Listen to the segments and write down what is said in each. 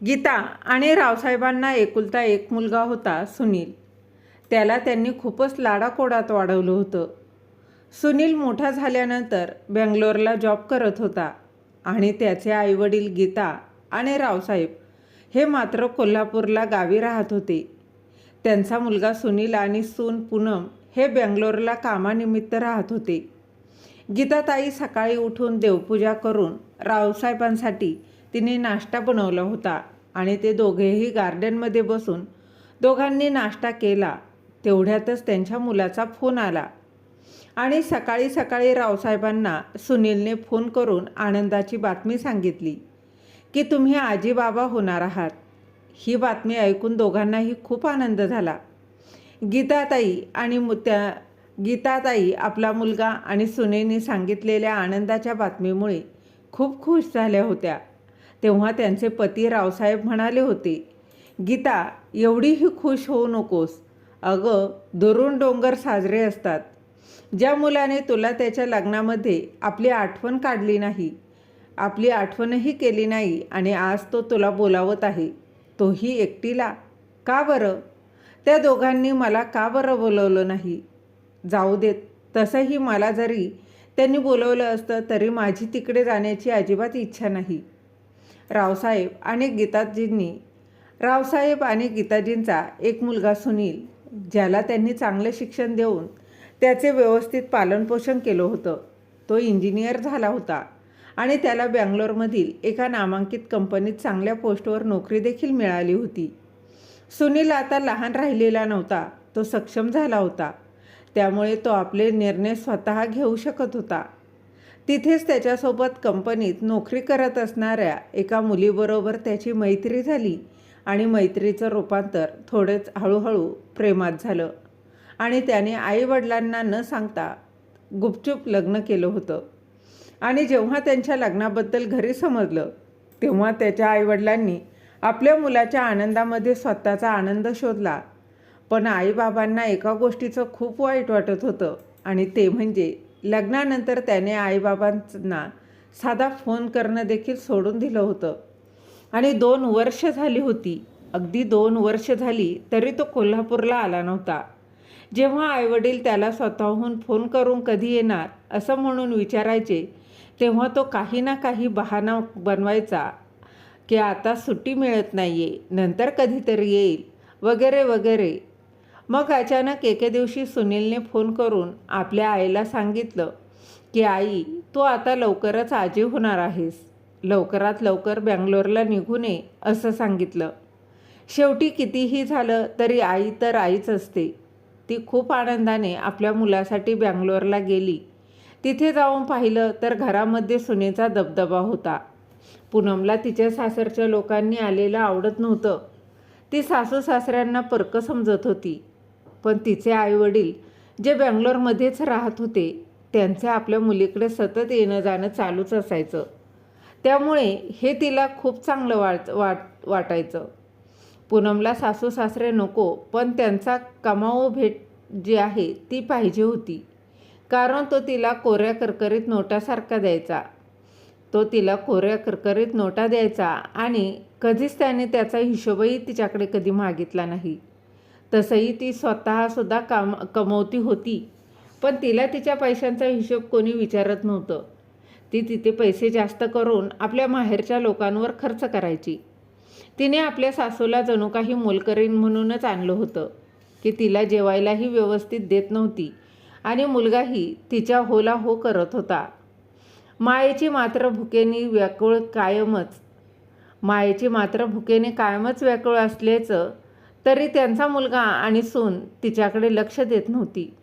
गीता आणि रावसाहेबांना एकुलता एक मुलगा होता, सुनील. त्याला त्यांनी खूपच लाडाकोडात वाढवलं होतं. सुनील मोठा झाल्यानंतर बेंगलोरला जॉब करत होता आणि त्याचे आईवडील गीता आणि रावसाहेब हे मात्र कोल्हापूरला गावी राहत होते. त्यांचा मुलगा सुनील आणि सून पूनम हे बेंगलोरला कामानिमित्त राहत होते. गीताताई सकाळी उठून देवपूजा करून रावसाहेबांसाठी तिने नाश्ता बनवला होता आणि ते दोघेही गार्डनमध्ये बसून दोघांनी नाश्ता केला. तेवढ्यातच त्यांच्या मुलाचा फोन आला आणि सकाळी सकाळी रावसाहेबांना सुनीलने फोन करून आनंदाची बातमी सांगितली की तुम्ही आजीबाबा होणार आहात. ही बातमी ऐकून दोघांनाही खूप आनंद झाला. गीताताई आपला मुलगा आणि सुनेनी सांगितलेल्या आनंदाच्या बातमीमुळे खूप खुश झाल्या होत्या. तेव्हा त्यांचे पती रावसाहेब म्हणाले होते, गीता, एवढीही खुश होऊ नकोस. अगं, दुरून डोंगर साजरे असतात. ज्या मुलाने तुला त्याच्या लग्नामध्ये आपली आठवण काढली नाही, आपली आठवणही केली नाही आणि आज तो तुला बोलावत आहे, तोही एकटीला. का बरं? त्या दोघांनी मला का बरं बोलवलं नाही? जाऊ देत, तसंही मला जरी त्यांनी बोलवलं असतं तरी माझी तिकडे जाण्याची अजिबात इच्छा नाही. रावसाहेब आणि गीताजींचा एक मुलगा सुनील, ज्याला त्यांनी चांगलं शिक्षण देऊन त्याचे व्यवस्थित पालनपोषण केलं होतं. तो इंजिनियर झाला होता आणि त्याला बँगलोरमधील एका नामांकित कंपनीत चांगल्या पोस्टवर नोकरी देखील मिळाली होती. सुनील आता लहान राहिलेला नव्हता, तो सक्षम झाला होता. त्यामुळे तो आपले निर्णय स्वतः घेऊ शकत होता. तिथेच त्याच्यासोबत कंपनीत नोकरी करत असणाऱ्या एका मुलीबरोबर त्याची मैत्री झाली आणि मैत्रीचं रूपांतर थोडेच हळूहळू प्रेमात झालं आणि त्याने आईवडिलांना न सांगता गुपचूप लग्न केलं होतं. आणि जेव्हा त्यांच्या लग्नाबद्दल घरी समजलं तेव्हा त्याच्या आईवडिलांनी आपल्या मुलाच्या आनंदामध्ये स्वतःचा आनंद शोधला. पण आईबाबांना एका गोष्टीचं खूप वाईट वाटत होतं आणि ते म्हणजे लग्नानंतर त्याने आईबाबांना साधा फोन करणं देखील सोडून दिलं होतं. आणि 2 वर्ष झाली होती, अगदी 2 वर्ष झाली तरी तो कोल्हापूरला आला नव्हता. जेव्हा आईवडील त्याला स्वतःहून फोन करून कधी येणार असं म्हणून विचारायचे तेव्हा तो काही ना काही बहाणा बनवायचा की आता सुट्टी मिळत नाही आहे, नंतर कधीतरी येईल वगैरे वगैरे. मग अचानक एके दिवशी सुनीलने फोन करून आपल्या आईला सांगितलं की आई, तू आता लवकरच आजी होणार आहेस, लवकरात लवकर बँगलोरला निघून ये असं सांगितलं. शेवटी कितीही झालं तरी आई तर आईच असते. ती खूप आनंदाने आपल्या मुलासाठी बँगलोरला गेली. तिथे जाऊन पाहिलं तर घरामध्ये सुनेचा दबदबा होता. पूनमला तिच्या सासरच्या लोकांनी आलेलं आवडत नव्हतं. ती सासू सासऱ्यांना परकं समजत होती. पण तिचे आईवडील जे बँगलोरमध्येच राहत होते त्यांचे आपल्या मुलीकडे सतत येणं जाणं चालूच असायचं. त्यामुळे हे तिला खूप चांगलं वाटायचं. पूनमला सासू सासरे नको, पण त्यांचा कमाऊ भेट जी आहे ती पाहिजे होती. कारण तो तिला कोऱ्या करकरीत नोटा द्यायचा आणि कधीच त्याने त्याचा हिशोबही तिच्याकडे कधी मागितला नाही. तसंही ती स्वतःसुद्धा कमवती होती, पण तिला तिच्या पैशांचा हिशोब कोणी विचारत नव्हतं. ती तिथे पैसे जास्त करून आपल्या माहेरच्या लोकांवर खर्च करायची. तिने आपल्या सासूला जणू काही मोलकरीण म्हणूनच आणलं होतं की तिला जेवायलाही व्यवस्थित देत नव्हती आणि मुलगाही तिच्या होला हो करत होता. मायेची मात्र भुकेने कायमच व्याकुळ असल्याचं तरी त्यांचा मुलगा आणि सून तिच्याकडे लक्ष देत नव्हती.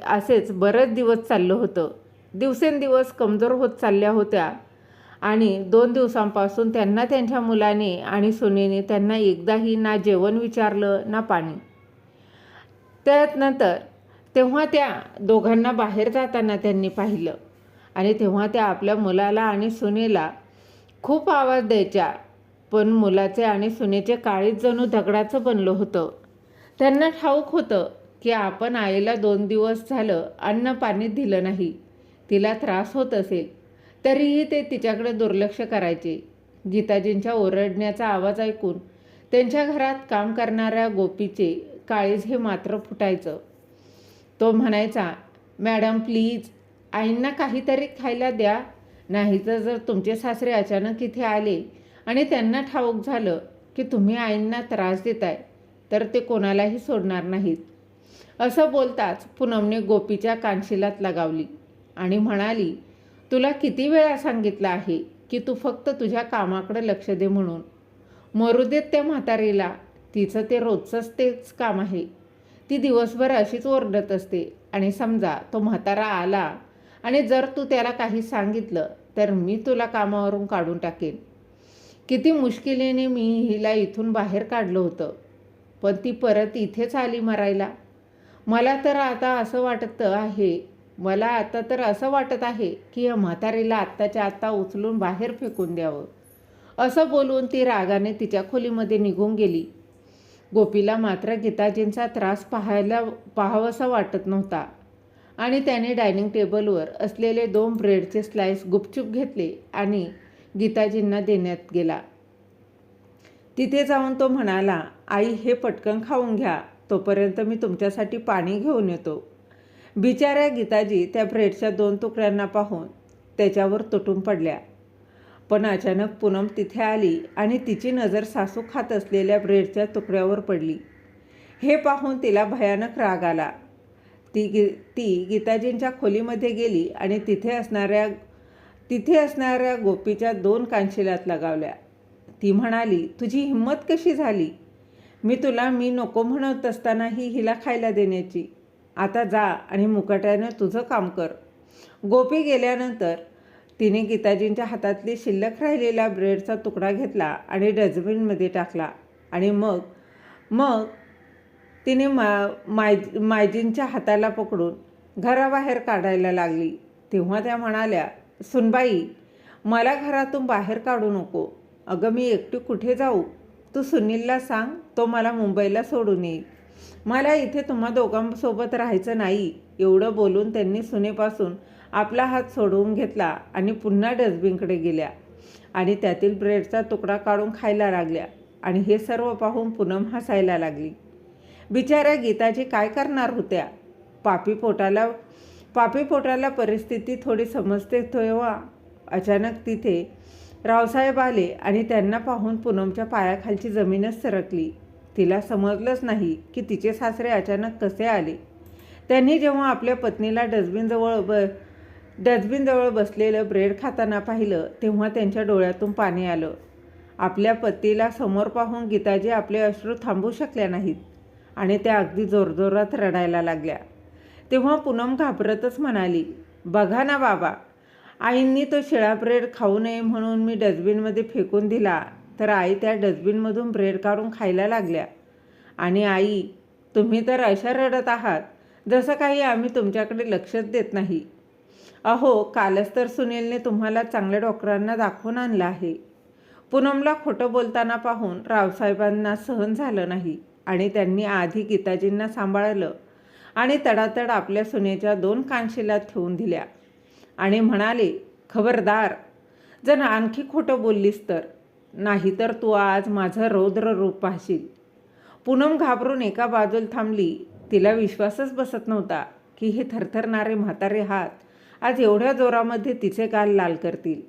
असेच बरेच दिवस चाललं होतं. दिवसेंदिवस कमजोर होत चालल्या होत्या आणि 2 दिवसांपासून त्यांना त्यांच्या मुलाने आणि सुनेने त्यांना एकदाही ना जेवण विचारलं ना पाणी. त्यानंतर तेव्हा त्या दोघांना बाहेर जाताना त्यांनी पाहिलं आणि तेव्हा त्या आपल्या मुलाला आणि सुनेला खूप आवाज द्यायच्या. पण मुलाचे आणि सुनेचे काळीज जणू दगडाचं बनलं होतं. त्यांना ठाऊक होतं की आपण आईला 2 दिवस झालं अन्न पाणी दिलं नाही, तिला त्रास होत असेल तरीही ते तिच्याकडे दुर्लक्ष करायचे. गीताजींच्या ओरडण्याचा आवाज ऐकून त्यांच्या घरात काम करणाऱ्या गोपीचे काळीज हे मात्र फुटायचं. तो म्हणायचा, मॅडम प्लीज आईंना काहीतरी खायला द्या, नाहीतर जर तुमचे सासरे अचानक इथे आले आणि त्यांना ठाऊक झालं की तुम्ही आईंना त्रास देताय तर ते कोणालाही सोडणार नाहीत. असं बोलताच पूनमने गोपीच्या कानशिलात लगावली आणि म्हणाली, तुला किती वेळा सांगितलं आहे की तू फक्त तुझ्या कामाकडे लक्ष दे म्हणून. मरू देत त्या म्हातारीला, तिचं ते रोजचंच तेच काम आहे. ती दिवसभर अशीच ओरडत असते आणि समजा तो म्हातारा आला आणि जर तू त्याला काही सांगितलं तर मी तुला कामावरून काढून टाकेन. किती मुश्किलीने मी हिला इथून बाहेर काढलं होतं, पण ती परत इथेच आली मरायला. मला तर आता असं वाटत आहे की या म्हातारीला आत्ताच्या आत्ता उचलून बाहेर फेकून द्यावं. असं बोलून ती रागाने तिच्या खोलीमध्ये निघून गेली. गोपीला मात्र गीताजींचा त्रास पाहावासा वाटत नव्हता आणि त्याने डायनिंग टेबलवर असलेले 2 ब्रेडचे स्लाइस गुपचूप घेतले आणि गीताजींना देण्यात गेला. तिथे जाऊन तो म्हणाला, आई हे पटकन खाऊन घ्या, तोपर्यंत मी तुमच्यासाठी पाणी घेऊन येतो. बिचाऱ्या गीताजी त्या ब्रेडच्या 2 तुकड्यांना पाहून त्याच्यावर तुटून पडल्या. पण अचानक पूनम तिथे आली आणि तिची नजर सासू खात असलेल्या ब्रेडच्या तुकड्यावर पडली. हे पाहून तिला भयानक राग आला. ती गीताजींच्या खोलीमध्ये गेली आणि तिथे असणाऱ्या गोपीच्या 2 कानशिलात लगावल्या. ती म्हणाली, तुझी हिंमत कशी झाली? मी नको म्हणत असतानाही हिला खायला देण्याची. आता जा आणि मुकाट्यानं तुझं काम कर. गोपी गेल्यानंतर तिने गीताजींच्या हातातली शिल्लक राहिलेला ब्रेडचा तुकडा घेतला आणि डस्टबिनमध्ये टाकला आणि मग तिने मायजींच्या हाताला पकडून घराबाहेर काढायला लागली. तेव्हा त्या म्हणाल्या, सुनबाई मला घरातून बाहेर काढू नको. अगं मी एकटी कुठे जाऊ? तू सुनीलला सांग, तो मला मुंबईला सोडून येईल. मला इथे तुम्हा दोघांसोबत राहायचं नाही. एवढं बोलून त्यांनी सुनेपासून आपला हात सोडवून घेतला आणि पुन्हा डस्टबिनकडे गेल्या आणि त्यातील ब्रेडचा तुकडा काढून खायला लागल्या. आणि हे सर्व पाहून पूनम हसायला लागली. बिचाऱ्या गीताजी काय करणार होत्या? पापी पोटाला परिस्थिती थोडी समजते तेव्हा अचानक तिथे रावसाहेब आले आणि त्यांना पाहून पूनमच्या पायाखालची जमीनच सरकली. तिला समजलंच नाही की तिचे सासरे अचानक कसे आले. त्यांनी जेव्हा आपल्या पत्नीला डस्टबिनजवळ बसलेलं ब्रेड खाताना पाहिलं तेव्हा त्यांच्या डोळ्यातून पाणी आलं. आपल्या पतीला समोर पाहून गीताजी आपले अश्रू थांबवू शकल्या नाहीत आणि त्या अगदी जोरजोरात रडायला लागल्या. तेव्हा पूनम घाबरतच म्हणाली, बघा ना बाबा, आईंनी तो शिळा ब्रेड खाऊ नये म्हणून मी डस्टबिनमध्ये फेकून दिला, तर आई त्या डस्टबिनमधून ब्रेड काढून खायला लागल्या. आणि आई, तुम्ही तर अशा रडत आहात जसं काही आम्ही तुमच्याकडे लक्षच देत नाही. अहो, कालच तर सुनीलने तुम्हाला चांगल्या डॉक्टरांना दाखवून आणलं आहे. पूनमला खोटं बोलताना पाहून रावसाहेबांना सहन झालं नाही आणि त्यांनी आधी गीताजींना सांभाळलं आणि तडातड आपल्या सुनेच्या 2 कानशिलात ठेवून दिल्या आणि म्हणाले, खबरदार जर आणखी खोटं बोललीस तर, नाहीतर तू आज माझं रौद्र रूप पाहशील. पूनम घाबरून एका बाजूला थांबली. तिला विश्वासच बसत नव्हता की हे थरथरणारे म्हातारे हात आज एवढ्या जोरामध्ये तिचे गाल लाल करतील.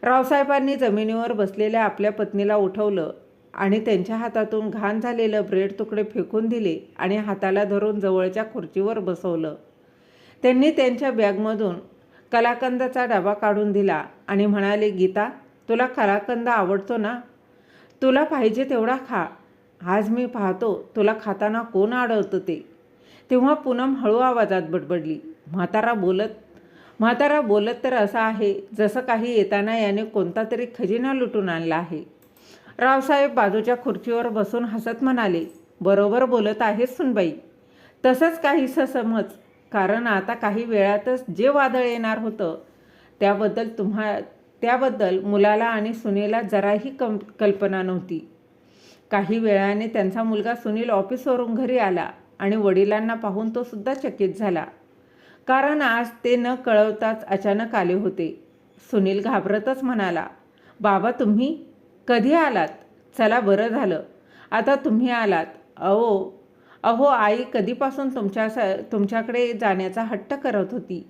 रावसाहेबांनी जमिनीवर बसलेल्या आपल्या पत्नीला उठवलं आणि त्यांच्या हातातून घाण झालेलं ब्रेड तुकडे फेकून दिले आणि हाताला धरून जवळच्या खुर्चीवर बसवलं. त्यांनी त्यांच्या बॅगमधून कलाकंदाचा डबा काढून दिला आणि म्हणाले, गीता, तुला कलाकंद आवडतो ना? तुला पाहिजे तेवढा खा. आज मी पाहतो तुला खाताना कोण अडवतं ते. तेव्हा पूनम हळू आवाजात बडबडली, म्हातारा बोलत तर असं आहे जसं काही येताना याने कोणता तरी खजिना लुटून आणला आहे. रावसाहेब बाजूच्या खुर्चीवर बसून हसत म्हणाले, बरोबर बोलत आहेस सुनबाई. तसंच काहीसं समज, कारण आता काही वेळातच जे वादळ येणार होतं त्याबद्दल मुलाला आणि सुनीला जराही कल्पना नव्हती. काही वेळाने त्यांचा मुलगा सुनील ऑफिसवरून घरी आला आणि वडिलांना पाहून तो सुद्धा चकित झाला, कारण आज ते न कळवताच अचानक आले होते. सुनील घाबरतच म्हणाला, बाबा तुम्ही कधी आलात? चला बरं झालं आता तुम्ही आलात. अहो अहो आई कधीपासून तुमच्याकडे जाण्याचा हट्ट करत होती.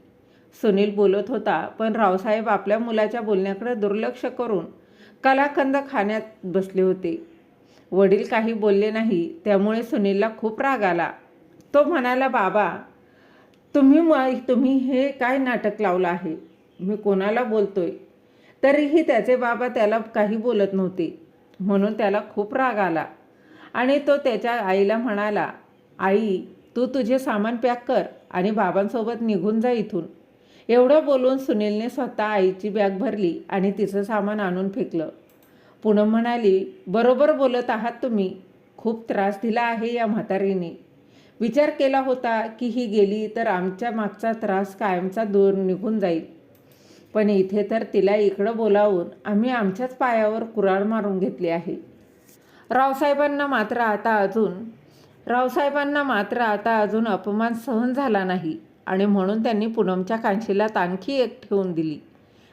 सुनील बोलत होता, पण रावसाहेब आपल्या मुलाच्या बोलण्याकडे दुर्लक्ष करून कलाकंद खाण्यात बसले होते. वडील काही बोलले नाही, त्यामुळे सुनीलला खूप राग आला. तो म्हणाला, बाबा तुम्ही हे काय नाटक लावलं आहे? मी कोणाला बोलतोय? तरीही त्याचे बाबा त्याला काही बोलत नव्हते, म्हणून त्याला खूप राग आला आणि तो त्याच्या आईला म्हणाला, आई तू तुझे सामान पॅक कर आणि बाबांसोबत निघून जा इथून. एवढं बोलून सुनीलने स्वतः आईची बॅग भरली आणि तिचं सामान आणून फेकलं. पूनम म्हणाली, बरोबर बोलत आहात तुम्ही. खूप त्रास दिला आहे या म्हातारीने. विचार केला होता की ही गेली तर आमच्या मागचा त्रास कायमचा दूर निघून जाईल, पण इथे तर तिला इकडं बोलावून आम्ही आमच्याच पायावर कुऱ्हाड मारून घेतली आहे. रावसाहेबांना मात्र आता अजून अपमान सहन झाला नाही आणि म्हणून त्यांनी पूनमच्या कांशीलात आणखी एक ठेवून दिली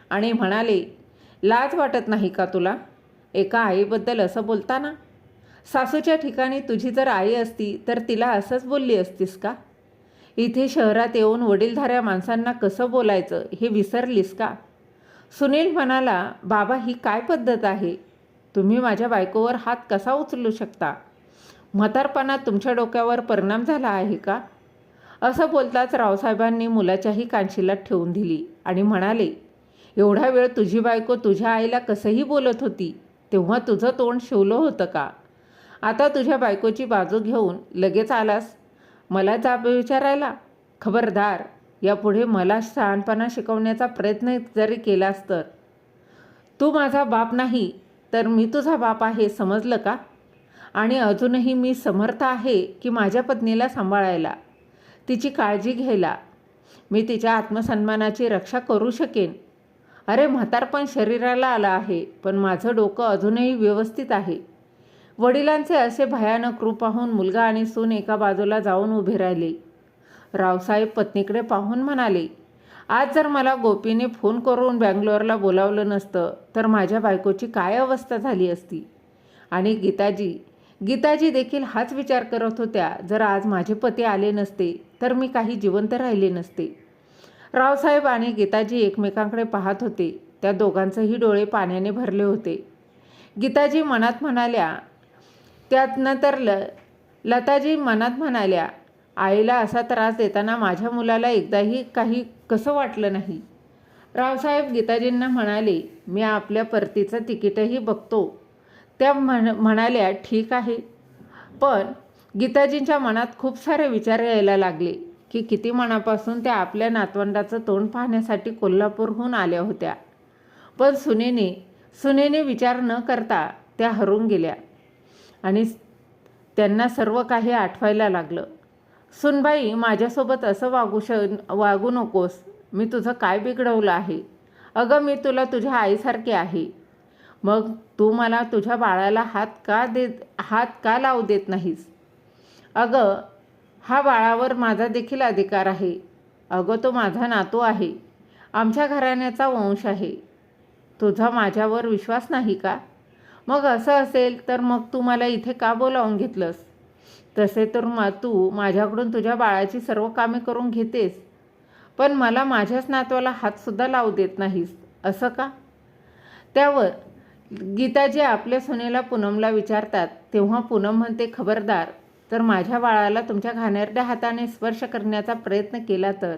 आणि म्हणाले, लाज वाटत नाही का तुला एका आईबद्दल असं बोलताना? सासूच्या ठिकाणी तुझी जर आई असती तर तिला असंच बोलली असतीस का? इथे शहरात येऊन वडीलधाऱ्या माणसांना कसं बोलायचं हे विसरलीस का? सुनील म्हणाला, बाबा ही काय पद्धत आहे? तुम्ही माझ्या बायकोवर हात कसा उचलू शकता? म्हातारपणात तुमच्या डोक्यावर परिणाम झाला आहे का? असं बोलताच रावसाहेबांनी मुलाच्याही कानशिलात ठेवून दिली आणि म्हणाले, एवढा वेळ तुझी बायको तुझ्या आईला कसंही बोलत होती तेव्हा तुझं तोंड शिवलं होतं का? आता तुझ्या बायकोची बाजू घेऊन लगेच आलास मला जाब विचारायला? खबरदार, यापुढे मला शहाणपणा शिकवण्याचा प्रयत्न जरी केलास तर. तू माझा बाप नाही तर मी तुझा बाप आहे, समजलं का? आणि अजूनही मी समर्थ आहे की माझ्या पत्नीला सांभाळायला, तिची काळजी घ्यायला. मी तिच्या आत्मसन्मानाची रक्षा करू शकेन. अरे म्हातारपण शरीराला आलं आहे, पण माझं डोकं अजूनही व्यवस्थित आहे. वडिलांचे असे भयानक रूप पाहून मुलगा आणि सून एका बाजूला जाऊन उभे राहिले. रावसाहेब पत्नीकडे पाहून म्हणाले, आज जर मला गोपीने फोन करून बँगलोरला बोलावलं नसतं तर माझ्या बायकोची काय अवस्था झाली असती? आणि गीताजी देखील हाच विचार करत होत्या, जर आज माझे पती आले नसते तर मी काही जिवंत राहिले नसते. रावसाहेब आणि गीताजी एकमेकांकडे पाहत होते. त्या दोघांचेही डोळे पाण्याने भरले होते. गीताजी मनात म्हणाल्या, त्यानंतर लताजी मनात म्हणाल्या, आईला असा त्रास देताना माझ्या मुलाला एकदाही काही कसं वाटलं नाही. रावसाहेब गीताजींना म्हणाले, मी आपल्या परतीचं तिकीटही बघतो. त्या म्हणाल्या, ठीक आहे. पण गीताजींच्या मनात खूप सारे विचार यायला लागले की किती मनापासून त्या आपल्या नातवंडाचं तोंड पाहण्यासाठी कोल्हापूरहून आल्या होत्या. पण सुनेने विचार न करता त्या हरून गेल्या आणि त्यांना सर्व काही आठवायला लागलं. सुनबाई, माझ्यासोबत असं वागू नकोस. मी तुझं काय बिघडवलं आहे? अगं मी तुला तुझ्या आईसारखे आहे. मग तू मला तुझ्या बाळाला हात का लावू देत नाहीस? अगं हा बाळावर माझा देखील अधिकार आहे. अगं तो माझा नातू आहे, आमच्या घराण्याचा वंश आहे. तुझा माझ्यावर विश्वास नाही का? मग असं असेल तर मग तू मला इथे का बोलावून घेतलंस? तसे तर तू माझ्याकडून तुझ्या बाळाची सर्व कामे करून घेतेस, पण मला माझ्याच नातवाला हातसुद्धा लावू देत नाहीस, असं का? त्यावर गीताजी आपल्या सुनेला पूनमला विचारतात तेव्हा पूनम म्हणते, खबरदार, तर माझ्या बाळाला तुमच्या घाणेरड्या हाताने स्पर्श करण्याचा प्रयत्न केला तर?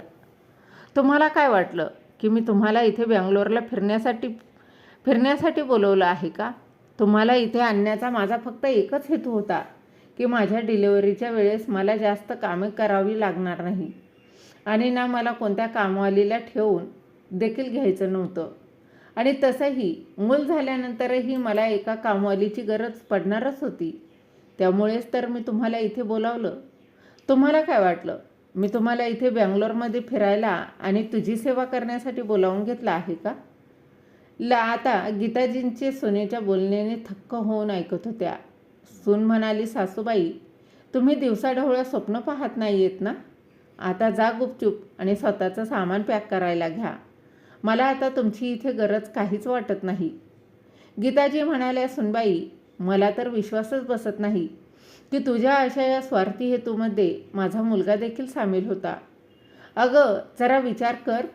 तुम्हाला काय वाटलं की मी तुम्हाला इथे बँगलोरला फिरण्यासाठी बोलवलं आहे का? तुम्हाला इथे आणण्याचा माझा फक्त एकच हेतू होता की माझ्या डिलिव्हरीच्या वेळेस मला जास्त कामे करावी लागणार नाही आणि ना मला कोणत्या कामवालीला ठेवून देखील घ्यायचं नव्हतं. आणि तसंही मूल झाल्यानंतरही मला एका कामवालीची गरज पडणारच होती. त्यामुळेच तर मी तुम्हाला इथे बोलावलं. तुम्हाला काय वाटलं मी तुम्हाला इथे बँगलोरमध्ये फिरायला आणि तुझी सेवा करण्यासाठी बोलावून घेतलं आहे का? आता गीताजींचे सुनेच्या बोलण्याने थक्क होऊन ऐकत होत्या. सून म्हणाली, सासूबाई, तुम्ही दिवसाढवळ्या स्वप्न पाहत नाही आहेत ना? आता जा गुपचूप आणि स्वतःचं सामान पॅक करायला घ्या. मला आता तुमची इथे गरज काहीच वाटत नाही. गीताजी म्हणाल्या, सुनबाई, मला तर विश्वासच बसत नाही की तुझ्या अशा या स्वार्थी हेतूमध्ये माझा मुलगा देखील सामील होता. अगं, जरा विचार कर.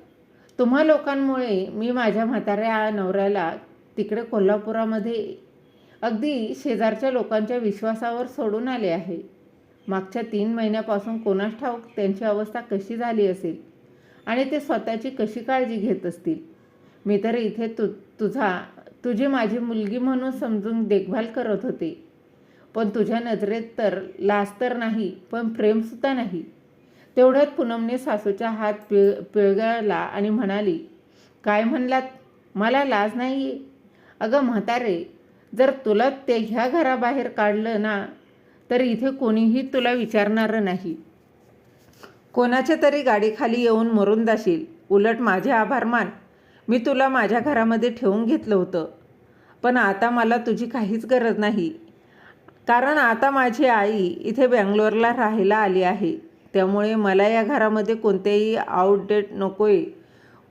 तुम्हा लोकांमुळे मी माझ्या म्हाताऱ्या नवऱ्याला तिकडे कोल्हापुरामध्ये अगदी शेजारच्या लोकांच्या विश्वासावर सोडून आले आहे. मागच्या 3 महिन्यापासून कोणास ठाऊक त्यांची अवस्था कशी झाली असेल आणि ते स्वतःची कशी काळजी घेत असतील. मी तर इथे तुझी माझी मुलगी म्हणून समजून देखभाल करत होते, पण तुझ्या नजरेत तर लाज तर नाही, पण प्रेमसुद्धा नाही. तेवढ्यात पूनमने सासूचा हात पिळगळला आणि म्हणाली, काय म्हणलात? मला लाज नाही? अगं म्हातारे, जर तुला ते ह्या घराबाहेर काढलं ना, तर इथे कोणीही तुला विचारणारं नाही. कोणाच्या तरी गाडीखाली येऊन मरून जाशील. उलट माझे आभार मान. मी तुला माझ्या घरामध्ये ठेवून घेतलं होतं, पण आता मला तुझी काहीच गरज नाही. कारण आता माझी आई इथे बँगलोरला राहायला आली आहे. त्यामुळे मला या घरामध्ये कोणतेही आउटडेट नको आहे,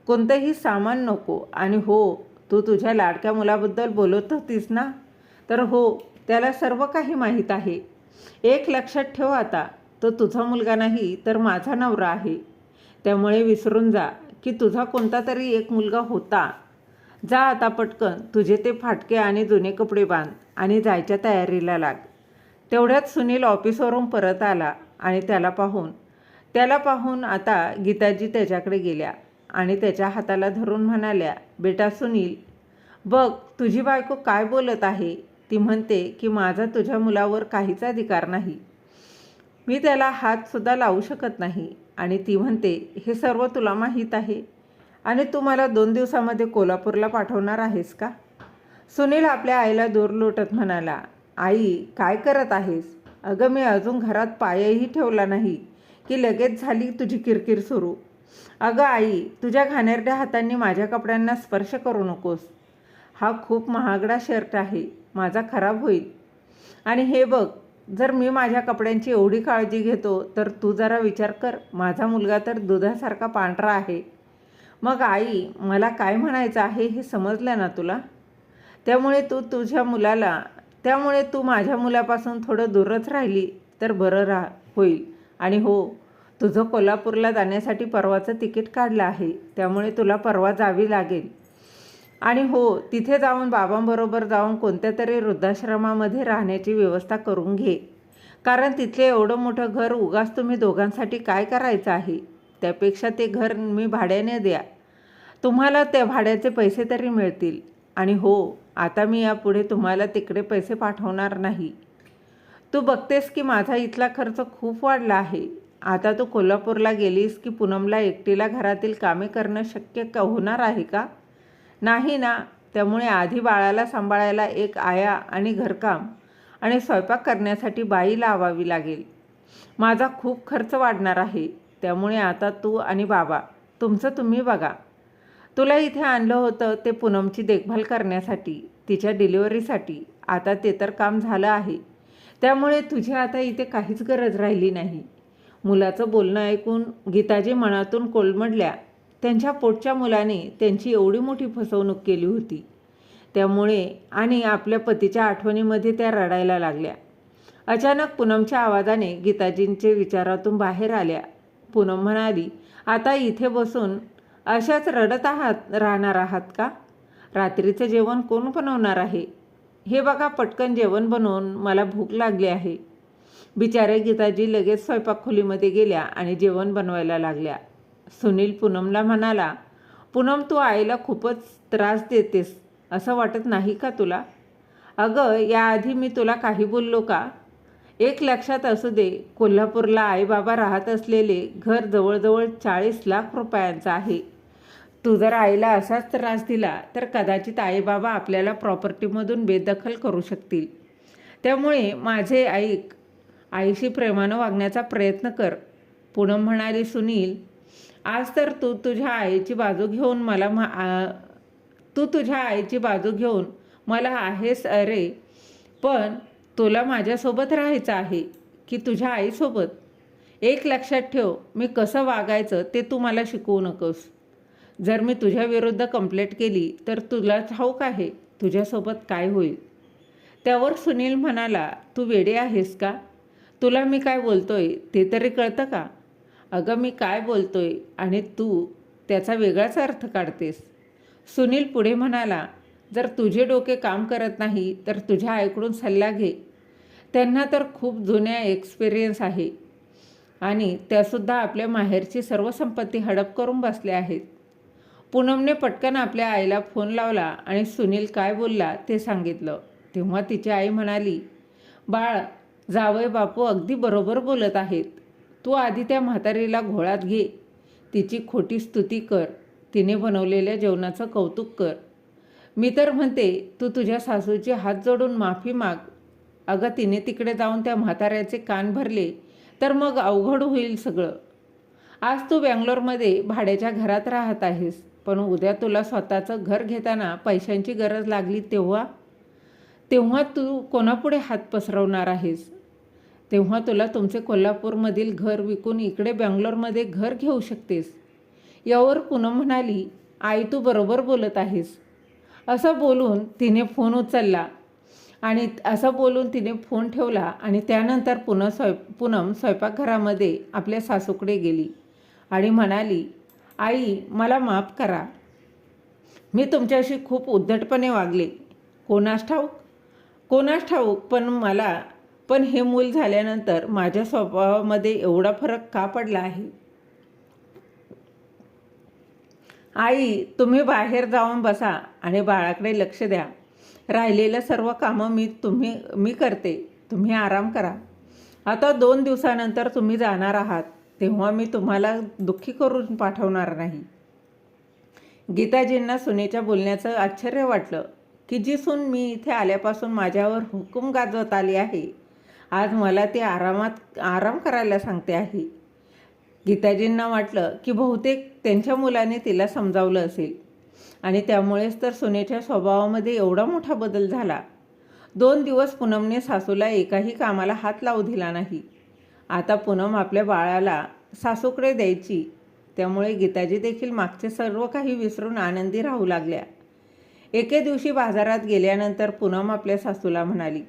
कोणतंही सामान नको. आणि हो, तू तुझ्या लाडक्या मुलाबद्दल बोलत होतीस ना, तर हो, त्याला सर्व काही माहीत आहे. एक लक्षात ठेव, आता तो तुझा मुलगा नाही तर माझा नवरा आहे. त्यामुळे विसरून जा की तुझा कोणता तरी एक मुलगा होता. जा आता पटकन तुझे ते फाटके आणि जुने कपडे बांध आणि जायच्या तयारीला लाग. तेवढ्यात सुनील ऑफिसवरून परत आला आणि त्याला पाहून आता गीताजी त्याच्याकडे गेल्या आणि त्याच्या हाताला धरून म्हणाल्या, बेटा सुनील, बघ तुझी बायको काय बोलत आहे. ती म्हणते की माझा तुझ्या मुलावर काहीच अधिकार नाही. मी त्याला हातसुद्धा लावू शकत नाही. आणि ती म्हणते, हे सर्व तुला माहीत आहे आणि तू मला 2 दिवसामध्ये कोल्हापूरला पाठवणार आहेस का? सुनील आपल्या आईला दूर लोटत म्हणाला, आई काय करत आहेस? अगं, मी अजून घरात पायही ठेवला नाही की लगेच झाली तुझी किरकिर सुरू. अगं आई, तुझ्या घाणेरड्या हातांनी माझ्या कपड्यांना स्पर्श करू नकोस. हा खूप महागडा शर्ट आहे, माझा खराब होईल. आणि हे बघ, जर मी माझ्या कपड्यांची एवढी काळजी घेतो तर तू जरा विचार कर, माझा मुलगा तर दुधासारखा पांढरा आहे. मग आई, मला काय म्हणायचं आहे हे समजलं ना तुला? त्यामुळे तू माझ्या मुलापासून थोडं दूरच राहिली तर बरं होईल. आणि हो, तुझं कोल्हापूरला जाण्यासाठी परवाचं तिकीट काढलं आहे, त्यामुळे तुला परवा जावी लागेल. आणि हो, तिथे जाऊन बाबांबरोबर जाऊन कोणत्या तरी वृद्धाश्रमामध्ये राहण्याची व्यवस्था करून घे. कारण तिथले एवढं मोठं घर उगाच तुम्ही दोघांसाठी काय करायचं आहे? त्यापेक्षा ते घर मी भाड्याने द्या, तुम्हाला त्या भाड्याचे पैसे तरी मिळतील. आणि हो, आता मी यापुढे तुम्हाला तिकडे पैसे पाठवणार नाही. तू बघतेस की माझा इथला खर्च खूप वाढला आहे. आता तू कोल्हापूरला गेलीस की पूनमला एकटीला घरातील कामे करणं शक्य होणार आहे का? नाही ना. त्यामुळे आधी बाळाला सांभाळायला एक आया आणि घरकाम आणि स्वयंपाक करण्यासाठी बाई लावावी लागेल. माझा खूप खर्च वाढणार आहे. त्यामुळे आता तू आणि बाबा तुमचं तुम्ही बघा. तुला इथे आणलं होतं ते पूनमची देखभाल करण्यासाठी, तिच्या डिलिव्हरीसाठी. आता ते तर काम झालं आहे. त्यामुळे तुझी आता इथे काहीच गरज राहिली नाही. मुलाचं बोलणं ऐकून गीताजी मनातून कोलमडल्या. त्यांच्या पोटच्या मुलाने त्यांची एवढी मोठी फसवणूक केली होती. त्यामुळे आणि आपल्या पतीच्या आठवणीमध्ये त्या रडायला लागल्या. अचानक पूनमच्या आवाजाने गीताजींचे विचारातून बाहेर आल्या. पूनम म्हणाली, आता इथे बसून अशाच रडत राहणार आहात का? रात्रीचं जेवण कोण बनवणार आहे? हे बघा, पटकन जेवण बनवून मला भूक लागली आहे. बिचारे गीताजी लगेच स्वयंपाक खोलीमध्ये गेल्या आणि जेवण बनवायला लागल्या. सुनील पूनमला म्हणाला, पूनम, तू आईला खूपच त्रास देतेस असं वाटत नाही का तुला? अगं, याआधी मी तुला काही बोललो का? एक लक्षात असू दे, कोल्हापूरला आईबाबा राहत असलेले घर जवळजवळ 40 लाख रुपयांचं आहे. तू जर आईला असाच त्रास दिला तर कदाचित आईबाबा आपल्याला प्रॉपर्टीमधून बेदखल करू शकतील. त्यामुळे माझे ऐक, आईशी प्रेमानं वागण्याचा प्रयत्न कर. पूनम म्हणाली, सुनील, आज तर तू तुझ्या आईची बाजू घेऊन मला आहेस अरे, पण तुला माझ्यासोबत राहायचं आहे की तुझ्या आईसोबत? एक लक्षात ठेव, मी कसं वागायचं ते तू मला शिकवू नकोस. जर मी तुझ्या विरुद्ध कंप्लेंट केली तर तुला ठाऊक आहे तुझ्यासोबत काय होईल? त्यावर सुनील म्हणाला, तू वेडे आहेस का? तुला मी काय बोलतोय ते तरी कळतं का? अगं मी काय बोलतोय आणि तू त्याचा वेगळाच अर्थ काढतेस. सुनील पुढे म्हणाला, जर तुझे डोके काम करत नाही तर तुझ्या आईकडून सल्ला घे. त्यांना तर खूप जुन्या एक्सपिरियन्स आहे आणि त्यासुद्धा आपल्या माहेरची सर्व संपत्ती हडप करून बसल्या आहेत. पूनमने पटकन आपल्या आईला फोन लावला आणि सुनील काय बोलला ते सांगितलं. तेव्हा तिची आई म्हणाली, बाळ, जावई बापू अगदी बरोबर बोलत आहेत. तू आधी त्या म्हातारीला घोळात घे. तिची खोटी स्तुती कर. तिने बनवलेल्या जेवणाचं कौतुक कर. मी तर म्हणते तू तुझ्या सासूची हात जोडून माफी माग. अगं तिने तिकडे जाऊन त्या म्हाताऱ्याचे कान भरले तर मग अवघड होईल सगळं. आज तू बँगलोरमध्ये भाड्याच्या घरात राहत आहेस, पण उद्या तुला स्वतःचं घर घेताना पैशांची गरज लागली तेव्हा तू कोणापुढे हात पसरवणार आहेस? तेव्हा तुला तुमचे कोल्हापूरमधील घर विकून इकडे बँगलोरमध्ये घर घेऊ शकतेस. यावर पूनम म्हणाली, आई तू बरोबर बोलत आहेस. असं बोलून तिने फोन ठेवला आणि त्यानंतर पूनम स्वयंपाकघरामध्ये आपल्या सासूकडे गेली आणि म्हणाली, आई मला माफ करा. मी तुमच्याशी खूप उद्धटपणे वागले. कोणास ठाऊक पण हे मूल झाल्यानंतर माझ्या स्वभावामध्ये एवढा फरक का पडला आहे? आई तुम्ही बाहेर जाऊन बसा आणि बाळाकडे लक्ष द्या. राहिलेलं सर्व कामं मी करते. तुम्ही आराम करा. आता 2 दिवसानंतर तुम्ही जाणार आहात, तेव्हा मी तुम्हाला दुःखी करून पाठवणार नाही. गीताजींना सुनेच्या बोलण्याचं आश्चर्य वाटलं की जी सून मी इथे आल्यापासून माझ्यावर हुकूम गाजवत आली आहे, आज मला ती आराम करायला सांगते आहे. गीताजींना वाटलं की बहुतेक त्यांच्या मुलाने तिला समजावलं असेल आणि त्यामुळेच तर सुनेच्या स्वभावामध्ये एवढा मोठा बदल झाला. 2 दिवस पूनमने सासूला एकाही कामाला हात लावू दिला नाही. आता पूनम आपल्या बाळाला सासूकडे द्यायची. त्यामुळे गीताजी देखील मागचे सर्व काही विसरून आनंदी राहू लागल्या. एके दिवशी बाजारात गेल्यानंतर पूनम आपल्या सासूला म्हणाली,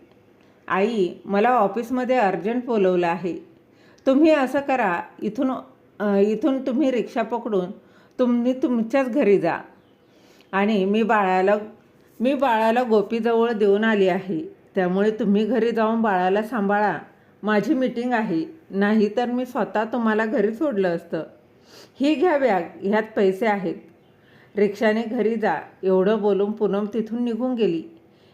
आई मला ऑफिसमध्ये अर्जंट बोलवलं आहे. तुम्ही असं करा, इथून तुम्ही रिक्षा पकडून तुम्ही तुमच्याच घरी जा आणि मी बाळाला गोपीजवळ देऊन आली आहे. त्यामुळे तुम्ही घरी जाऊन बाळाला सांभाळा. माझी मीटिंग आहे, नाही तर मी स्वतः तुम्हाला घरी सोडलं असतं. ही घ्या बॅग, ह्यात पैसे आहेत. रिक्षाने घरी जा. एवढं बोलून पूनम तिथून निघून गेली.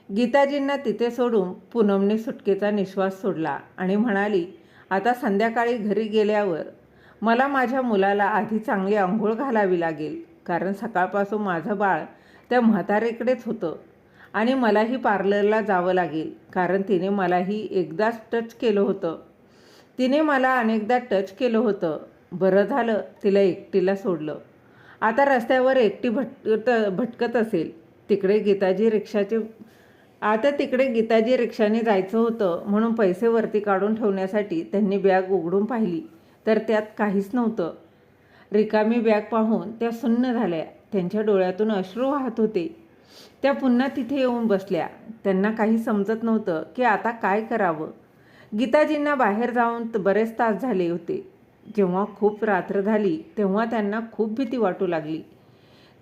गीताजींना तिथे सोडून पूनमने सुटकेचा निश्वास सोडला आणि म्हणाली, आता संध्याकाळी घरी गेल्यावर मला माझ्या मुलाला आधी चांगली अंघोळ घालावी लागेल, कारण सकाळपासून माझं बाळ त्या म्हातारीकडेच होतं आणि मलाही पार्लरला जावं लागेल, कारण तिने मलाही एकदाच टच केलं होतं. तिने मला अनेकदा टच केलं होतं. बरं झालं तिला एकटीला सोडलं. आता रस्त्यावर एकटी भटकत असेल. तिकडे गीताजी रिक्षाने जायचं होतं म्हणून पैसे वरती काढून ठेवण्यासाठी त्यांनी बॅग उघडून पाहिली तर त्यात काहीच नव्हतं. रिकामी बॅग पाहून त्या सुन्न झाल्या. त्यांच्या डोळ्यातून अश्रू वाहत होते. त्या पुन्हा तिथे येऊन बसल्या. त्यांना काही समजत नव्हतं की आता काय करावं. गीताजींना बाहेर जाऊन बरेच तास झाले होते. जेव्हा खूप रात्र झाली तेव्हा त्यांना खूप भीती वाटू लागली.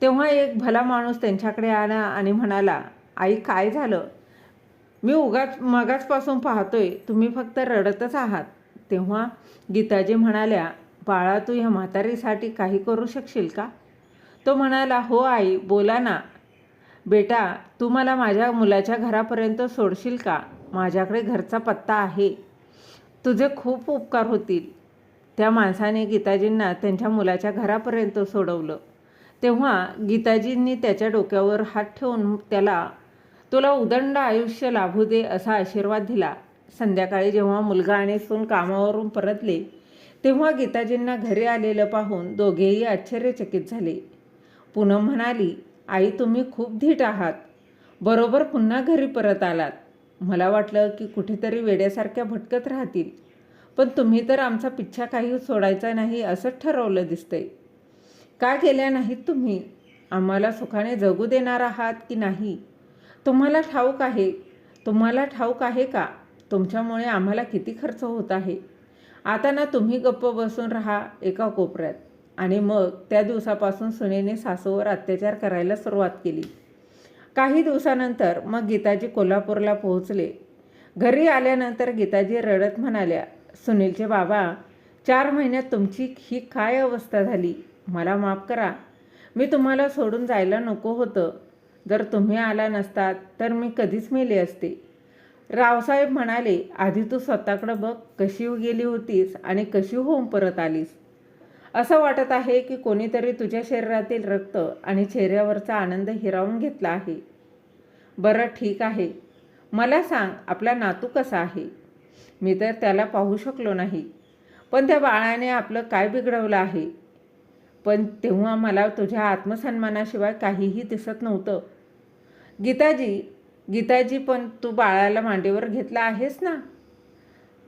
तेव्हा एक भला माणूस त्यांच्याकडे आला आणि म्हणाला, आई काय झालं? मी मगाचपासून पाहतोय तुम्ही फक्त रडतच आहात. तेव्हा गीताजी म्हणाल्या, बाळा तू ह्या म्हातारीसाठी काही करू शकशील का? तो म्हणाला, हो आई बोला ना. बेटा तू मला माझ्या मुलाच्या घरापर्यंत सोडशील का? माझ्याकडे घरचा पत्ता आहे. तुझे खूप उपकार होतील. त्या माणसाने गीताजींना त्यांच्या मुलाच्या घरापर्यंत सोडवलं. तेव्हा गीताजींनी त्याच्या डोक्यावर हात ठेवून तुला उदंड आयुष्य लाभू दे असा आशीर्वाद दिला. संध्याकाळी जेव्हा मुलगा आणि सून कामावरून परतले तेव्हा गीताजींना घरी आलेलं पाहून दोघेही आश्चर्यचकित झाले. पूनम म्हणाली, आई तुम्ही खूप धीट आहात. बरोबर पुन्हा घरी परत आलात. मला वाटलं की कुठेतरी वेड्यासारख्या भटकत राहतील, पण तुम्ही तर आमचा पिच्छा काही सोडायचा नाही असंच ठरवलं दिसतंय. का गेल्या नाहीत तुम्ही? आम्हाला सुखाने जगू देणार आहात की नाही? तुम्हाला ठाऊक आहे का तुमच्यामुळे आम्हाला किती खर्च होत आहे? आता ना तुम्ही गप्प बसून राहा एका कोपऱ्यात. आणि मग त्या दिवसापासून सुनेने सासूवर अत्याचार करायला सुरुवात केली. काही दिवसानंतर मग गीताजी कोल्हापूरला पोहोचले. घरी आल्यानंतर गीताजी रडत म्हणाल्या, सुनीलचे बाबा, 4 महिन्यात तुमची ही काय अवस्था झाली? मला माफ करा. मी तुम्हाला सोडून जायला नको होतं. जर तुम्ही आला नसतात तर मी कधीच मेले असते. रावसाहेब म्हणाले, आधी तू स्वतःकडं बघ, कशी गेली होतीस आणि कशी होऊन परत आलीस. असं वाटत आहे की कोणीतरी तुझ्या शरीरातील रक्त आणि चेहऱ्यावरचा आनंद हिरावून घेतला आहे. बरं ठीक आहे, मला सांग, आपला नातू कसा आहे? मी तर त्याला पाहू शकलो नाही, पण त्या बाळाने आपलं काय बिघडवलं आहे? पण तेव्हा मला तुझ्या आत्मसन्मानाशिवाय काहीही दिसत नव्हतं. गीताजी, पण तू बाळाला मांडीवर घेतला आहेस ना?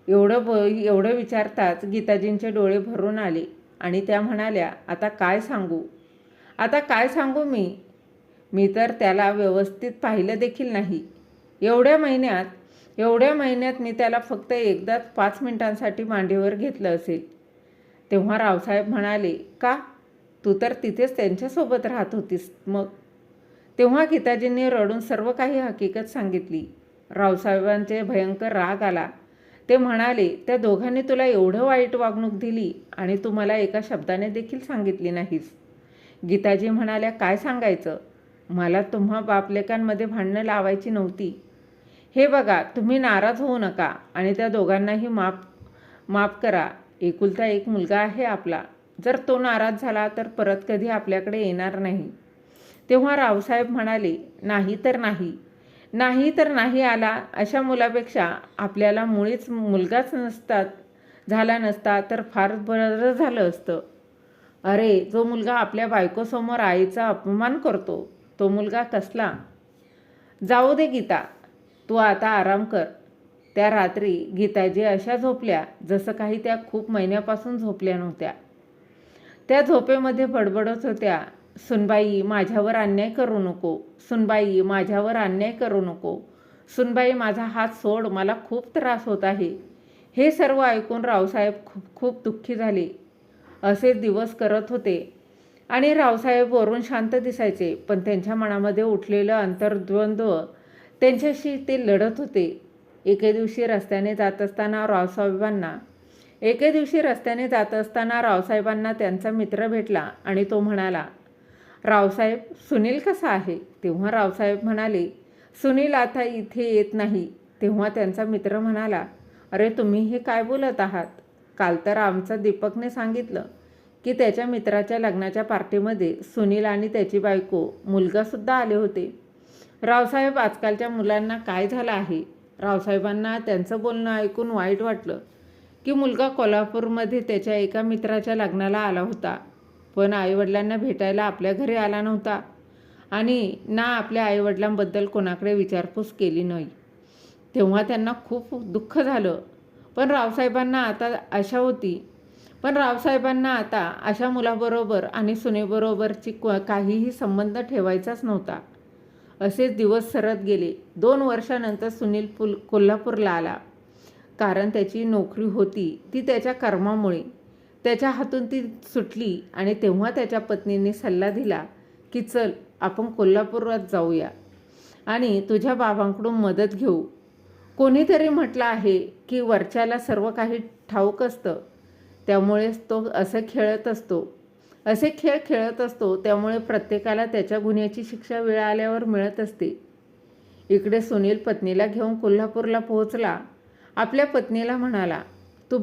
एवढं विचारताच गीताजींचे डोळे भरून आले आणि त्या म्हणाल्या, आता काय सांगू मी तर त्याला व्यवस्थित पाहिलं देखील नाही. एवढ्या महिन्यात मी त्याला फक्त एकदाच 5 मिनिटांसाठी मांडीवर घेतलं असेल. तेव्हा रावसाहेब म्हणाले, का? तू तर तिथेच त्यांच्यासोबत राहत होतीस मग. तेव्हा गीताजींनी रडून सर्व काही हकीकत सांगितली. रावसाहेबांचे भयंकर राग आला. ते म्हणाले, त्या दोघांनी तुला एवढं वाईट वागणूक दिली आणि तू मला एका शब्दाने देखील सांगितली नाहीस. गीताजी म्हणाल्या, काय सांगायचं? मला तुम्हा बापलेकांमध्ये भांडणं लावायची नव्हती. हे बघा, तुम्ही नाराज होऊ नका आणि त्या दोघांनाही माफ करा. एकुलता एक मुलगा आहे आपला. जर तो नाराज झाला तर परत कधी आपल्याकडे येणार नाही. तेव्हा रावसाहेब म्हणाले, नाही तर नाही आला. अशा मुलापेक्षा आपल्याला मुळीच मुलगाच झाला नसता तर फार बरं झालं असतं. अरे, जो मुलगा आपल्या बायकोसमोर आईचा अपमान करतो तो मुलगा कसला? जाऊ दे गीता, तू आता आराम कर. त्या रात्री गीताजी अशा झोपल्या जसं काही त्या खूप महिन्यापासून झोपल्या नव्हत्या. त्या झोपेमध्ये बडबडत होत्या, सुनबाई, माझ्यावर अन्याय करू नको. सुनबाई, माझ्यावर अन्याय करू नको. सुनबाई, माझा हात सोड, मला खूप त्रास होत आहे. हे सर्व ऐकून रावसाहेब खूप दुःखी झाले. असे दिवस करत होते आणि रावसाहेब वरून शांत दिसायचे, पण त्यांच्या मनामध्ये उठलेलं अंतर्द्वंद्व त्यांच्याशी ते लढत होते. एके दिवशी रस्त्याने जात असताना रावसाहेबांना त्यांचा मित्र भेटला आणि तो म्हणाला, रावसाहेब, सुनील कसा आहे? तेव्हा रावसाहेब म्हणाले, सुनील आता इथे येत नाही. तेव्हा त्यांचा मित्र म्हणाला, अरे, तुम्ही हे काय बोलत आहात? काल तर आमचा दीपकने सांगितलं की त्याच्या मित्राच्या लग्नाच्या पार्टीमध्ये सुनील आणि त्याची बायको, मुलगासुद्धा आले होते. रावसाहेब, आजकालच्या मुलांना काय झालं आहे? रावसाहेबांना त्यांचं बोलणं ऐकून वाईट वाटलं की मुलगा कोल्हापूरमध्ये त्याच्या एका मित्राच्या लग्नाला आला होता, पण आईवडिलांना भेटायला आपल्या घरी आला नव्हता आणि ना आपल्या आईवडिलांबद्दल कोणाकडे विचारपूस केली नाही. तेव्हा त्यांना खूप दुःख झालं. पण रावसाहेबांना आता अशा मुलाबरोबर आणि सुनेबरोबरची काहीही संबंध ठेवायचाच नव्हता. असेच दिवस सरत गेले. 2 वर्षानंतर सुनील कोल्हापूरला आला. कारण त्याची नोकरी होती ती त्याच्या कर्मामुळे त्याच्या हातून ती सुटली आणि तेव्हा त्याच्या पत्नीने सल्ला दिला की चल, आपण कोल्हापुरात जाऊया आणि तुझ्या बाबांकडून मदत घेऊ. कोणीतरी म्हटलं आहे की वरच्याला सर्व काही ठाऊक असतं, त्यामुळेच तो असे खेळ खेळत असतो. त्यामुळे प्रत्येकाला त्याच्या गुन्ह्याची शिक्षा वेळ आल्यावर मिळत असते. इकडे सुनील पत्नीला घेऊन कोल्हापूरला पोहोचला. आपल्या पत्नीला म्हणाला, तू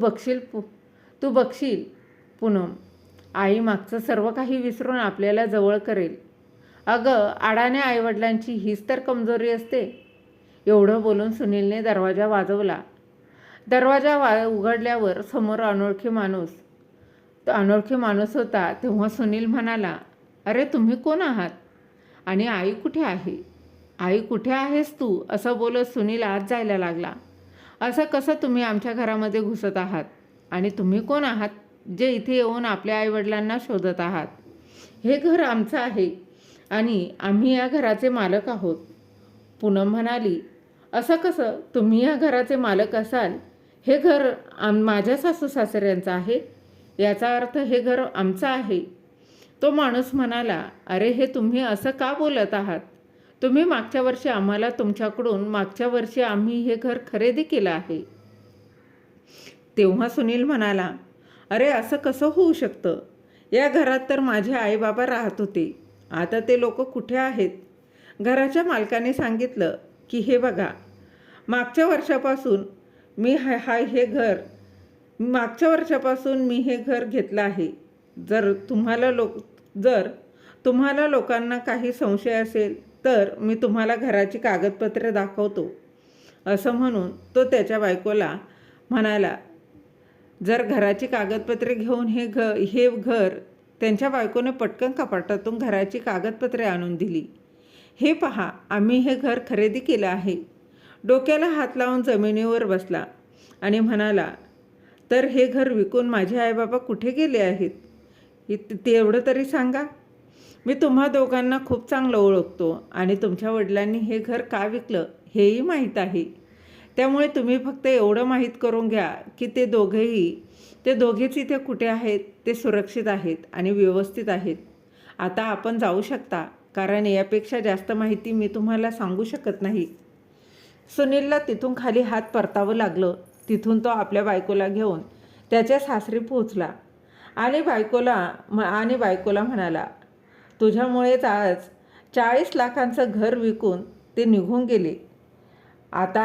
बघशील पूनम, आई मागचं सर्व काही विसरून आपल्याला जवळ करेल. अगं, अडाण्या आईवडिलांची हीच तर कमजोरी असते. एवढं बोलून सुनीलने दरवाजा वाजवला. दरवाजा उघडल्यावर समोर अनोळखी माणूस होता. तेव्हा सुनील म्हणाला, अरे, तुम्ही कोण आहात आणि आई कुठे आहे? आई, कुठे आहेस तू? असं बोलत सुनील आत जायला लागला. असं कसं तुम्ही आमच्या घरामध्ये घुसत आहात? आणि तुम्ही कोण आहात जे इथे येऊन आपल्या आईवडिलांना शोधत आहात? हे घर आमचं आहे आणि आम्ही या घराचे मालक आहोत. पूनम म्हणाली, असं कसं? तुम्ही या घराचे मालक असाल? हे घर माझ्या सासू सासऱ्यांचं आहे, याचा अर्थ हे घर आमचं आहे. तो माणूस म्हणाला, अरे हे तुम्ही असं का बोलत आहात? तुम्ही मागच्या वर्षी आम्हाला तुमच्याकडून मागच्या वर्षी आम्ही हे घर खरेदी केलं आहे. तेव्हा सुनील म्हणाला, अरे असं कसं होऊ शकतं? या घरात तर माझे आईबाबा राहत होते. आता ते लोक कुठे आहेत? घराच्या मालकाने सांगितलं की हे बघा, मागच्या वर्षापासून मी मागच्या वर्षापासून मी हे घर घेतलं आहे. जर तुम्हाला लोकांना काही संशय असेल तर मी तुम्हाला घराची कागदपत्रे दाखवतो. असं म्हणून तो त्याच्या बायकोला म्हणाला. जर घराची कागदपत्रे घेऊन हे घर त्यांच्या बायकोने पटकन कपाटातून घराची कागदपत्रे आणून दिली. हे पहा, आम्ही हे घर खरेदी केलं आहे. डोक्याला हात लावून जमिनीवर बसला आणि म्हणाला, तर हे घर विकून माझे आईबाबा कुठे गेले आहेत? तेवढं तरी सांगा. मी तुम्हा दोघांना खूप चांगलं ओळखतो आणि तुमच्या वडिलांनी हे घर का विकलं हेही माहीत आहे. त्यामुळे तुम्ही फक्त एवढं माहीत करून घ्या की ते दोघेच इथे कुठे आहेत, ते सुरक्षित आहेत आणि व्यवस्थित आहेत. आता आपण जाऊ शकता, कारण यापेक्षा जास्त माहिती मी तुम्हाला सांगू शकत नाही. सुनीलला तिथून खाली हात परतावं लागलं. तिथून तो आपल्या बायकोला घेऊन त्याच्या सासरी पोहोचला आणि बायकोला म्हणाला, तुझ्यामुळेच आज 40 लाखांचं घर विकून ते निघून गेले. आता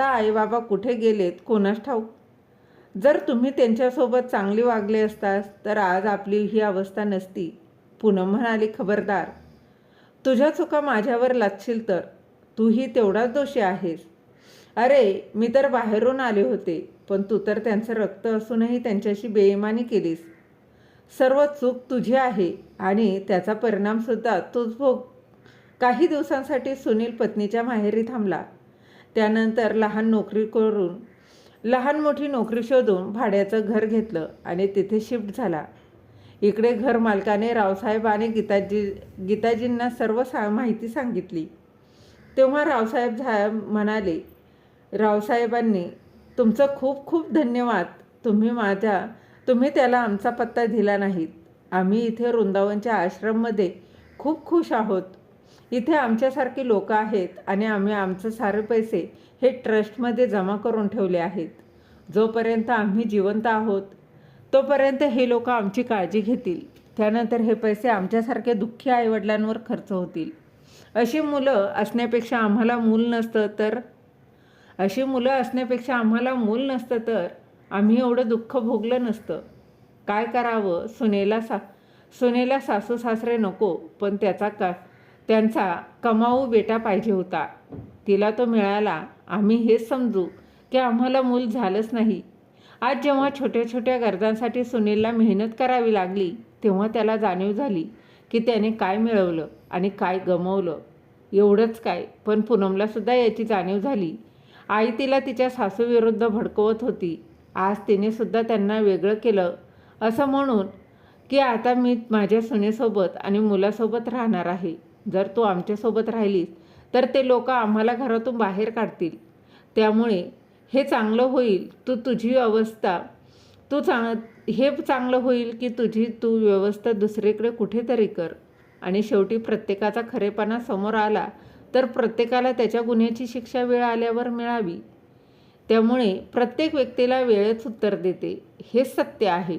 आईबाबा कुठे गेलेत कोणास ठाऊक. जर तुम्ही त्यांच्यासोबत चांगली वागले असतास तर आज आपली ही अवस्था नसती. पूनम म्हणाली, खबरदार, तुझ्या चुका माझ्यावर लादशील तर तूही तेवढाच दोषी आहेस. अरे मी तर बाहेरून आले होते, पण तू तर त्यांचं रक्त असूनही त्यांच्याशी बेईमानी केलीस. सर्व चूक तुझी आहे आणि त्याचा परिणामसुद्धा तूच भोग. काही दिवसांसाठी सुनील पत्नीच्या माहेरी थांबला. त्यानंतर लहान मोठी नोकरी शोधून भाड्याचं घर घेतलं आणि तिथे शिफ्ट झाला. इकडे घर मालकाने रावसाहेब आणि गीताजींना सर्व माहिती सांगितली. तेव्हा म्हणाले, रावसाहेबांनी, तुमचं खूप खूप धन्यवाद. तुम्ही त्याला आमचा पत्ता दिला नाहीत. आम्ही इथे वृंदावनच्या आश्रममध्ये खूप खुश आहोत. इथे आमच्यासारखी लोक आहेत आणि आम्ही आमचे सारे पैसे हे ट्रस्टमध्ये जमा करून ठेवले आहेत. जोपर्यंत आम्ही जिवंत आहोत तोपर्यंत हे लोक आमची काळजी घेतील. त्यानंतर हे पैसे आमच्यासारख्या दुःखी आईवडिलांवर खर्च होतील. अशी मुलं असण्यापेक्षा आम्हाला मूल नसतं तर आम्ही एवढं दुःख भोगलं नसतं. काय करावं? सुनेला सासू सासरे नको, पण त्यांचा कमावू बेटा पाहिजे होता. तिला तो मिळाला. आम्ही हेच समजू की आम्हाला मूल झालंच नाही. आज जेव्हा छोट्या छोट्या गरजांसाठी सुनीलला मेहनत करावी लागली तेव्हा त्याला जाणीव झाली की त्याने काय मिळवलं आणि काय गमावलं. एवढंच काय, पण पूनमलासुद्धा याची जाणीव झाली. आई तिला तिच्या सासूविरुद्ध भडकवत होती. आज तिनेसुद्धा त्यांना वेगळं केलं असं म्हणून की आता मी माझ्या सुनेसोबत आणि मुलासोबत राहणार आहे. जर तू आमच्यासोबत राहिलीस तर ते लोक आम्हाला घरातून बाहेर काढतील. त्यामुळे हे चांगलं होईल की तू व्यवस्था दुसरीकडे कुठेतरी कर. आणि शेवटी प्रत्येकाचा खरेपणा समोर आला तर प्रत्येकाला त्याच्या गुन्ह्याची शिक्षा वेळ आल्यावर मिळावी. त्यामुळे प्रत्येक व्यक्तीला वेळेत उत्तर देते, हेच सत्य आहे.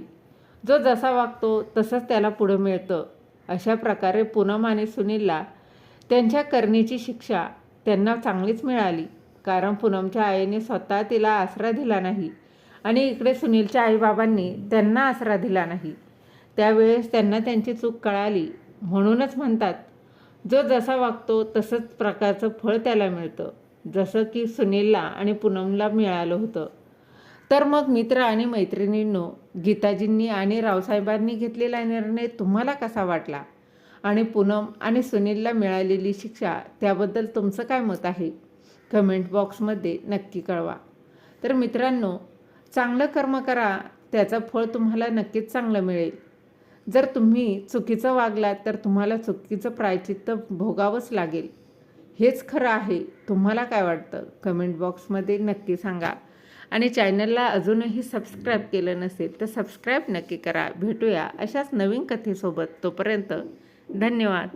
जो जसा वागतो तसंच त्याला पुढं मिळतं. अशा प्रकारे पूनम आणि सुनीलला त्यांच्या करणीची शिक्षा त्यांना चांगलीच मिळाली. कारण पूनमच्या आईने स्वतः तिला आसरा दिला नाही आणि इकडे सुनीलच्या आईबाबांनी त्यांना आसरा दिला नाही. त्यावेळेस त्यांना त्यांची चूक कळाली. म्हणूनच म्हणतात, जो जसा वागतो तसंच प्रकारचं फळ त्याला मिळतं, जसं की सुनीलला आणि पूनमला मिळालं होतं. तर मग मित्र आणि मैत्रिणींनो, गीताजींनी आणि रावसाहेबांनी घेतलेला निर्णय तुम्हाला कसा वाटला आणि पूनम आणि सुनीलला मिळालेली शिक्षा त्याबद्दल तुमचं काय मत आहे? कमेंट बॉक्समध्ये नक्की कळवा. तर मित्रांनो, चांगलं कर्म करा, त्याचं फळ तुम्हाला नक्कीच चांगलं मिळेल. जर तुम्ही चुकीचं वागलात तर तुम्हाला चुकीचं प्रायश्चित्त भोगावंच लागेल. हेच खरं आहे. तुम्हाला काय वाटतं? कमेंट बॉक्समध्ये नक्की सांगा. आणि चॅनलला अजूनही सबस्क्राईब केलं नसेल तर सबस्क्राईब नक्की करा. भेटूया अशाच नवीन कथेसोबत. तोपर्यंत धन्यवाद.